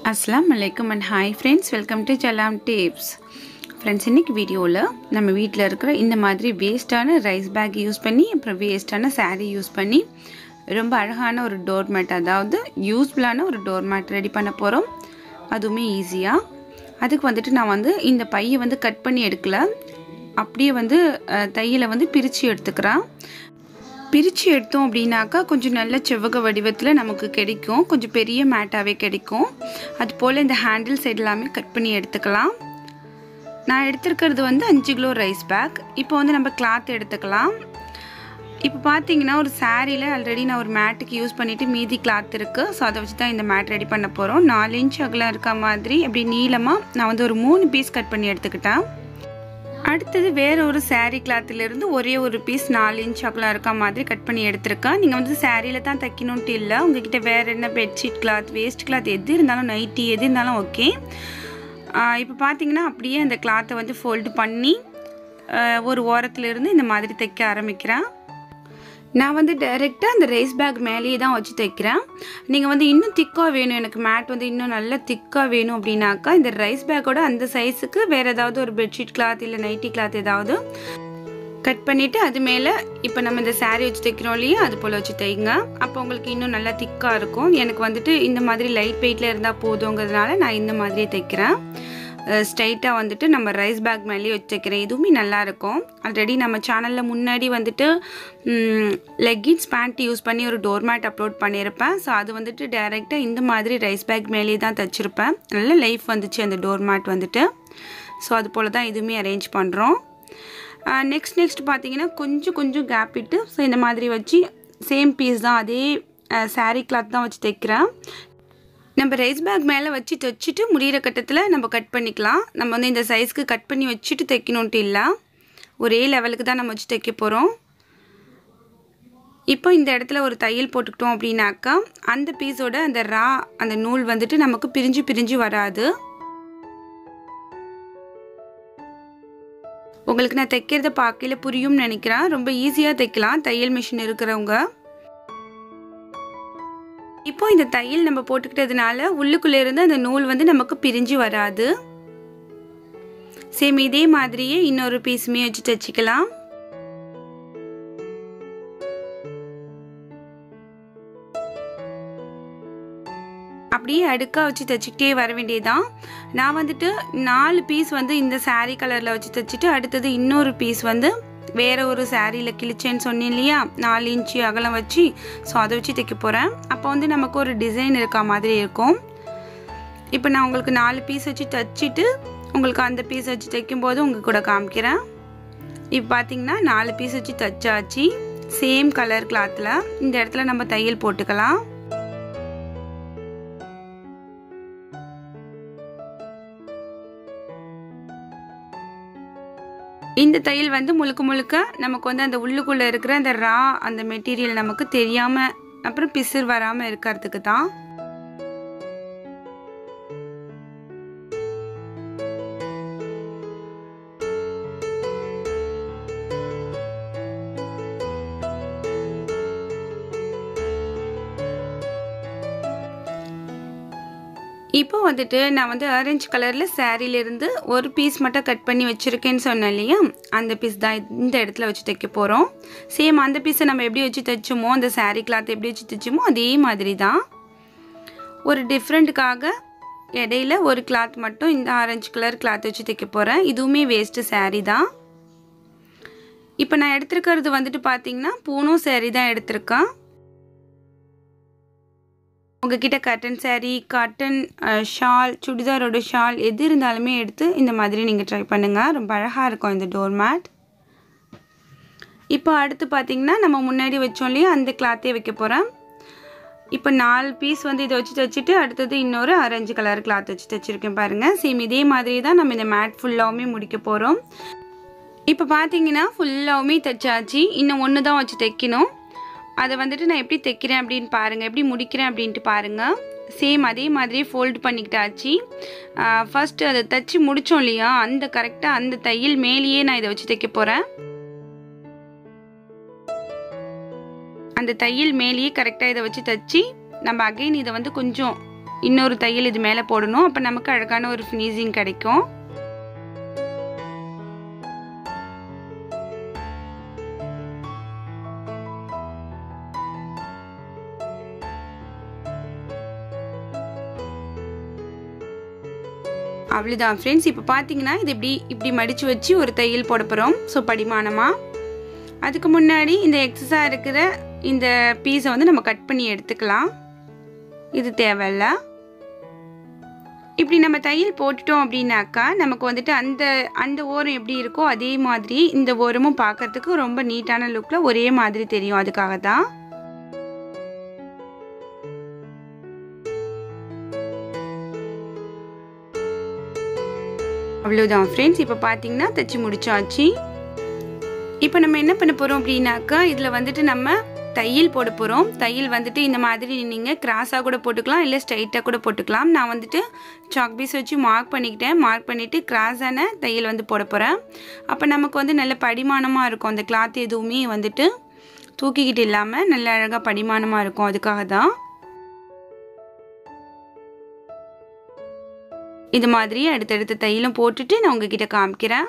Assalamualaikum and hi friends, welcome to chellamtips. Friends, இன்னைக்கு வீடியோல நம்ம வீட்ல இருக்கிற இந்த மாதிரி வேஸ்டான ரைஸ் பேக் யூஸ் பண்ணி அப்புறம் வேஸ்டான saree யூஸ் பண்ணி ரொம்ப அழகான ஒரு டோர்மேட், அதாவது யூஸ்ஃபுல்லான ஒரு டோர்மேட் ரெடி பண்ண போறோம். அதுவுமே ஈஸியா. அதுக்கு வந்துட்டு நான் இந்த பையை கட் பண்ணி எடுக்கல, அப்படியே தையலை பிரிச்சு எடுத்துக்கிறேன். பிரிச்சு எடுத்தோம் அப்படினாக்கா கொஞ்சம் நல்ல செவ்வக வடிவத்தில் நமக்கு கிடைக்கும், கொஞ்சம் பெரிய மேட்டாவே கிடைக்கும். அதுபோல் இந்த ஹேண்டில் சைடு எல்லாமே கட் பண்ணி எடுத்துக்கலாம். நான் எடுத்துக்கிறது 5 கிலோ ரைஸ் பேக். இப்போ நம்ம கிளாத் எடுத்துக்கலாம். இப்போ பார்த்தீங்கன்னா ஒரு சாரியில் ஆல்ரெடி நான் ஒரு மேட்டுக்கு யூஸ் பண்ணிவிட்டு மீதி கிளாத் இருக்குது. ஸோ அதை வச்சு தான் இந்த மேட் ரெடி பண்ண போகிறோம். 4 இன்ச் அகலம் இருக்க மாதிரி அப்படி நீளமாக நான் ஒரு 3 பீஸ் கட் பண்ணி எடுத்துக்கிட்டேன். அடுத்தது வேறு ஒரு சாரீ கிளாத்திலிருந்து ஒரே ஒரு பீஸ் 4 இன்ச் அகலம் இருக்க மாதிரி கட் பண்ணி எடுத்துருக்கேன். நீங்கள் சாரியில் தான் தைக்கணுன்ட்டு இல்லை, உங்ககிட்ட வேறு என்ன பெட்ஷீட் கிளாத், வேஸ்ட் கிளாத் எது இருந்தாலும், நைட்டி எது இருந்தாலும் ஓகே. இப்போ பார்த்தீங்கன்னா அப்படியே அந்த கிளாத்தை ஃபோல்டு பண்ணி ஒரு ஓரத்துலேருந்து இந்த மாதிரி தைக்க ஆரம்பிக்கிறேன். நான் டைரெக்டாக அந்த ரைஸ் பேக் மேலேயே தான் வச்சு தைக்கிறேன். நீங்கள் இன்னும் திக்காக வேணும், எனக்கு மேட் இன்னும் நல்லா திக்காக வேணும் அப்படின்னாக்கா இந்த ரைஸ் பேக்கோட அந்த சைஸுக்கு வேறு ஏதாவது ஒரு பெட்ஷீட் கிளாத் இல்லை நைட்டி கிளாத் ஏதாவது கட் பண்ணிவிட்டு அது மேலே இப்போ நம்ம இந்த சாரீ வச்சு தைக்கிறோம் இல்லையா, அது போல் வச்சு தைங்க. அப்போ உங்களுக்கு இன்னும் நல்லா திக்காக இருக்கும். எனக்கு இந்த மாதிரி லைட் வெயிட்டில் இருந்தால் போதுங்கிறதுனால நான் இந்த மாதிரியே தைக்கிறேன். ஸ்ட்ரைட்டாக நம்ம ரைஸ் பேக் மேலேயே வச்சு தைக்கிறேன். இதுவுமே நல்லாயிருக்கும். ஆல்ரெடி நம்ம சேனலில் முன்னாடி லெக்கின்ஸ் பேண்ட் யூஸ் பண்ணி ஒரு டோர்மேட் அப்லோட் பண்ணியிருப்பேன். ஸோ அது டைரெக்டாக இந்த மாதிரி ரைஸ் பேக் மேலேயே தான் தைச்சிருப்பேன். நல்ல லைஃப் வந்துச்சு அந்த டோர்மேட் ஸோ அது போல் தான் இதுவுமே அரேஞ்ச் பண்ணுறோம். நெக்ஸ்ட் பார்த்தீங்கன்னா கொஞ்சம் கேப் விட்டு ஸோ இந்த மாதிரி வச்சு சேம் பீஸ் தான், அதே சாரீ கிளாத் தான் வச்சு தைக்கிறேன். நம்ம ரைஸ் பேக் மேலே வச்சு தைச்சிட்டு முடிகிற கட்டத்தில் நம்ம கட் பண்ணிக்கலாம். நம்ம இந்த சைஸ்க்கு கட் பண்ணி வச்சுட்டு தைக்கணுன்ட்டு இல்லை, ஒரே லெவலுக்கு தான் நம்ம வச்சு தைக்க போகிறோம். இப்போ இந்த இடத்துல ஒரு தையல் போட்டுக்கிட்டோம் அப்படின்னாக்கா அந்த பீஸோட அந்த அந்த நூல் நமக்கு பிரிஞ்சு வராது. உங்களுக்கு நான் தைக்கிறத பார்க்கல புரியும்னு நினைக்கிறேன். ரொம்ப ஈஸியாக தைக்கலாம் தையல் மிஷின் இருக்கிறவங்க. இப்போ இந்த தையல் நம்ம போட்டுக்கிட்டதுனால உள்ளுக்குள்ளே இருந்து அந்த நூல் நமக்கு பிரிஞ்சு வராது. சேம் இதே மாதிரியே இன்னொரு பீஸுமே வச்சு தைச்சிக்கலாம். அப்படியே அடுக்கா வச்சு தைச்சிக்கிட்டே வர வேண்டியதான். நான் 4 பீஸ் இந்த சாரீ கலரில் வச்சு தைச்சிட்டு அடுத்தது இன்னொரு பீஸ் வேறு ஒரு சாரியில் கிழிச்சேன்னு சொன்னேன் இல்லையா, 4 இன்ச்சு அகலம் வச்சு, ஸோ அதை வச்சு தைக்க போகிறேன். அப்போ நமக்கு ஒரு டிசைன் இருக்கா மாதிரி இருக்கும். இப்போ நான் உங்களுக்கு 4 பீஸ் வச்சு தைச்சிட்டு உங்களுக்கு அந்த பீஸ் வச்சு தைக்கும்போது உங்கள் கூட காமிக்கிறேன். இப்போ பார்த்தீங்கன்னா 4 பீஸ் வச்சு தைச்சாச்சு. சேம் கலர் கிளாத்தில் இந்த இடத்துல நம்ம தையல் போட்டுக்கலாம். இந்த தையல் முழுக்க நமக்கு அந்த உள்ளுக்குள்ளே இருக்கிற அந்த அந்த மெட்டீரியல் நமக்கு தெரியாமல் அப்புறம் பிசுறு வராமல் இருக்கிறதுக்கு தான். இப்போ நான் ஆரஞ்சு கலரில் சாரியிலேருந்து ஒரு பீஸ் மட்டும் கட் பண்ணி வச்சுருக்கேன்னு சொன்னேன் இல்லையா, அந்த பீஸ் தான் இந்த இடத்துல வச்சு தைக்க போகிறோம். சேம் அந்த பீஸை நம்ம எப்படி வச்சு தைச்சோமோ, அந்த சாரீ கிளாத் எப்படி வச்சு தைச்சோமோ அதே மாதிரி தான். ஒரு டிஃப்ரெண்ட்டுக்காக இடையில ஒரு கிளாத் மட்டும் இந்த ஆரஞ்சு கலர் கிளாத் வச்சு தைக்க போகிறேன். இதுவுமே வேஸ்ட்டு சாரீ தான். இப்போ நான் எடுத்துருக்கிறது பார்த்தீங்கன்னா பூனம் சாரீ தான் எடுத்திருக்கேன். உங்ககிட்ட கட்டன் சாரீ, காட்டன் ஷால், சுடிதாரோட ஷால் எது இருந்தாலுமே எடுத்து இந்த மாதிரி நீங்கள் ட்ரை பண்ணுங்கள். ரொம்ப அழகாக இருக்கும் இந்த டோர்மேட். இப்போ அடுத்து பார்த்தீங்கன்னா நம்ம முன்னாடி வச்சோம் இல்லையா, அந்த கிளாத்தே வைக்க போகிறேன். இப்போ 4 பீஸ் இதை வச்சு தைச்சிட்டு அடுத்தது இன்னொரு ஆரஞ்சு கலர் கிளாத் வச்சு தைச்சிருக்கேன் பாருங்கள். சேம் இதே மாதிரி தான் நம்ம இந்த மேட் ஃபுல்லாகவுமே முடிக்க போகிறோம். இப்போ பார்த்தீங்கன்னா ஃபுல்லாகவுமே தைச்சாச்சு. இன்னும் ஒன்று தான் வச்சு தைக்கணும். அதை நான் எப்படி தைக்கிறேன் அப்படின்னு பாருங்கள், எப்படி முடிக்கிறேன் அப்படின்ட்டு பாருங்கள். சேம் அதே மாதிரி ஃபோல்டு பண்ணிக்கிட்டாச்சு. ஃபஸ்ட்டு அதை தைச்சி முடித்தோம் இல்லையா, அந்த கரெக்டாக அந்த தையல் மேலேயே நான் இதை வச்சு தைக்க போகிறேன். அந்த தையல் மேலேயே கரெக்டாக இதை வச்சு தைச்சி நம்ம அகைன் இதை கொஞ்சம் இன்னொரு தையல் இது மேலே போடணும். அப்போ நமக்கு அழகான ஒரு ஃபினிஷிங் கிடைக்கும். அவ்வளோதான் ஃப்ரெண்ட்ஸ். இப்போ பார்த்தீங்கன்னா இது இப்படி மடித்து வச்சு ஒரு தையல் போட போகிறோம். ஸோ படிமானமாக அதுக்கு முன்னாடி இந்த எக்ஸஸாக இருக்கிற இந்த பீஸை வந்து நம்ம கட் பண்ணி எடுத்துக்கலாம். இது தேவையில்லை. இப்படி நம்ம தையல் போட்டுட்டோம் அப்படின்னாக்கா நமக்கு வந்துட்டு அந்த ஓரம் எப்படி இருக்கோ அதே மாதிரி இந்த ஓரமும் பார்க்கறதுக்கு ரொம்ப நீட்டான லுக்கில் ஒரே மாதிரி தெரியும். அதுக்காக தான். அவ்வளோதான் ஃப்ரெண்ட்ஸ். இப்போ பார்த்தீங்கன்னா தைச்சி முடிச்சாச்சு. இப்போ நம்ம என்ன பண்ண போகிறோம் அப்படின்னாக்கா இதில் வந்துட்டு நம்ம தையல் போட போகிறோம். தையல் வந்துட்டு இந்த மாதிரி நீங்கள் கிராஸாக கூட போட்டுக்கலாம், இல்லை ஸ்ட்ரைட்டாக கூட போட்டுக்கலாம். நான் வந்துட்டு சாக் பீஸ் வச்சு மார்க் பண்ணிக்கிட்டேன். மார்க் பண்ணிவிட்டு கிராஸான தையல் வந்து போட போகிறேன். அப்போ நமக்கு வந்து நல்ல படிமானமாக இருக்கும். அந்த கிளாத் எதுவுமே வந்துட்டு தூக்கிக்கிட்டு இல்லாமல் நல்ல அழகாக படிமானமாக இருக்கும். அதுக்காக தான். இது மாதிரி அடுத்தடுத்த தையலும் போட்டுட்டு நான் உங்ககிட்ட காமிக்கிறேன்.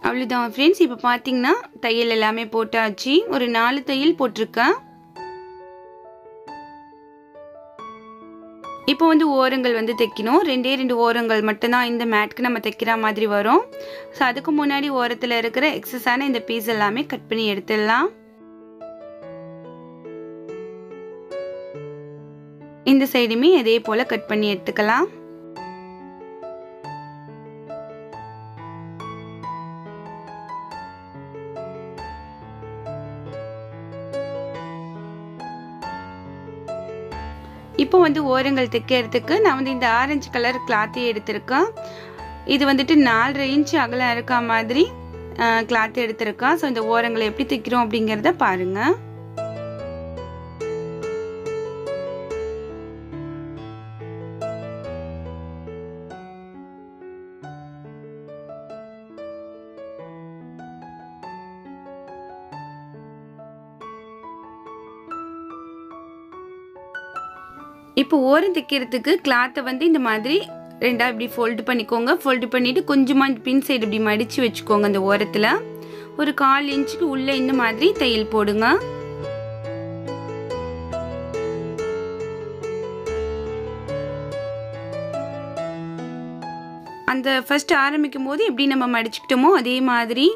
அவ்வளோதான் ஃப்ரெண்ட்ஸ். இப்போ பார்த்தீங்கன்னா தையல் எல்லாமே போட்டாச்சு. ஒரு 4 தையல் போட்டிருக்கேன். இப்போ வந்து ஓரங்கள் வந்து தைக்கணும். 2 ஓரங்கள் மட்டும்தான் இந்த மேட்க்கு நம்ம தைக்கிற மாதிரி வரும். ஸோ அதுக்கு முன்னாடி ஓரத்தில் இருக்கிற எக்ஸஸான இந்த பீஸ் எல்லாமே கட் பண்ணி எடுத்துடலாம். இந்த சைடுமே அதே போல் கட் பண்ணி எடுத்துக்கலாம். இப்போ வந்து ஓரங்கள் தைக்கிறதுக்கு நான் வந்து இந்த ஆரஞ்சு கலர் கிளாத்தை எடுத்திருக்கேன். இது வந்துட்டு 4.5 இன்ச் அகலம் இருக்க மாதிரி கிளாத் எடுத்திருக்கேன். ஸோ இந்த ஓரங்களை எப்படி தைக்கிறோம் அப்படிங்கிறத பாருங்க. இப்போ ஓரம் தைக்கிறதுக்கு கிளாத்தை வந்து இந்த மாதிரி ரெண்டாக இப்படி ஃபோல்டு பண்ணிக்கோங்க. ஃபோல்டு பண்ணிவிட்டு கொஞ்சமாக பின் சைடு இப்படி மடித்து வச்சுக்கோங்க. அந்த ஓரத்தில் ஒரு 1/4 இன்ச்சுக்கு உள்ளே இந்த மாதிரி தையல் போடுங்க. அந்த ஃபர்ஸ்ட் ஆரம்பிக்கும் போது எப்படி நம்ம மடிச்சுக்கிட்டோமோ அதே மாதிரி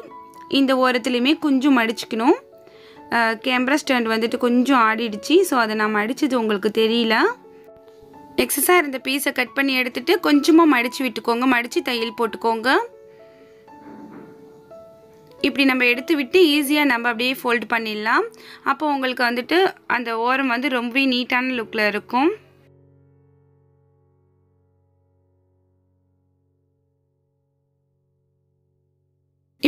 இந்த ஓரத்துலையுமே கொஞ்சம் மடிச்சுக்கணும். கேமரா ஸ்டாண்ட் வந்துட்டு கொஞ்சம் ஆடிடுச்சு. ஸோ அதை நான் மடித்தது உங்களுக்கு தெரியல. எக்ஸஸாக இருந்த பீஸை கட் பண்ணி எடுத்துட்டு கொஞ்சமாக மடித்து விட்டுக்கோங்க. மடித்து தையல் போட்டுக்கோங்க. இப்படி நம்ம எடுத்து விட்டு ஈஸியாக நம்ம அப்படியே ஃபோல்டு பண்ணிடலாம். அப்போ உங்களுக்கு வந்துட்டு அந்த ஓரம் வந்து ரொம்பவே நீட்டான லுக்கில் இருக்கும்.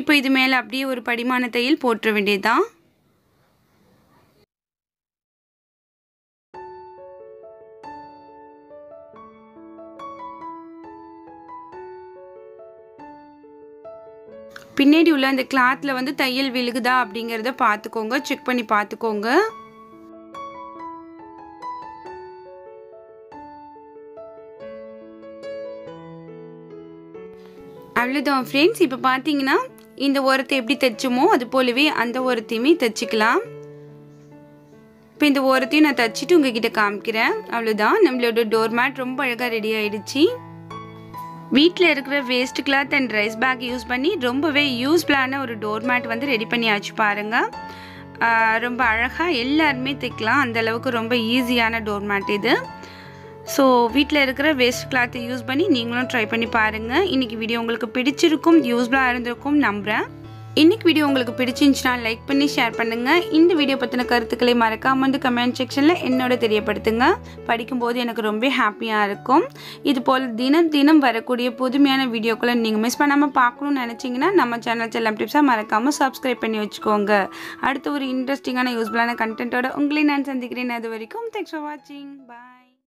இப்போ இது மேலே அப்படியே ஒரு படிமான தையல் போட்டுற வேண்டியதுதான். பின்னாடி உள்ள அந்த கிளாத்ல வந்து தையல் விழுகுதா அப்படிங்கறத பார்த்துக்கோங்க. செக் பண்ணி பார்த்துக்கோங்க. அவ்வளவுதான் ஃப்ரெண்ட்ஸ். இப்போ பார்த்தீங்கன்னா இந்த ஓரத்தை எப்படி தைச்சோமோ அது போலவே அந்த ஓரத்தையுமே தைச்சிக்கலாம். இப்போ இந்த ஓரத்தையும் நான் தைச்சிட்டு உங்ககிட்ட காமிக்கிறேன். அவ்வளோதான், நம்மளோட டோர்மேட் ரொம்ப அழகாக ரெடி ஆயிடுச்சு. வீட்டில் இருக்கிற waste cloth and rice bag use பண்ணி ரொம்பவே யூஸ்ஃபுல்லான ஒரு டோர்மேட் வந்து ரெடி பண்ணியாச்சு பாருங்கள். ரொம்ப அழகாக எல்லாருமே தைக்கலாம். அந்தளவுக்கு ரொம்ப ஈஸியான டோர்மேட் இது. ஸோ வீட்டில் இருக்கிற வேஸ்ட் கிளாத்தை யூஸ் பண்ணி நீங்களும் ட்ரை பண்ணி பாருங்கள். இன்றைக்கி வீடியோ உங்களுக்கு பிடிச்சிருக்கும், யூஸ்ஃபுல்லாக இருந்திருக்கும் நம்புகிறேன். இன்னைக்கு வீடியோ உங்களுக்கு பிடிச்சிருந்துச்சுனா லைக் பண்ணி ஷேர் பண்ணுங்க. இந்த வீடியோ பத்தின கருத்துக்களை மறக்காம வந்து கமெண்ட் செக்ஷன்ல என்னோட தெரியப்படுத்துங்க. படிக்கும்போது எனக்கு ரொம்ப ஹாப்பியா இருக்கும். இது போல தினம் வரக்கூடிய புதுமையான வீடியோக்களை நீங்க மிஸ் பண்ணாம பார்க்கணும்னு நினைச்சீங்கன்னா நம்ம சேனல் செல்லம் டிப்ஸா மறக்காம சப்ஸ்கிரைப் பண்ணி வச்சுக்கோங்க. அடுத்து ஒரு இன்ட்ரெஸ்டிங்கான யூஸ்ஃபுல்லான கண்டென்ட்டோட உங்களை நான் சந்திக்கிறேன். அது வரைக்கும் தேங்க்ஸ் ஃபார் வாட்சிங். பை.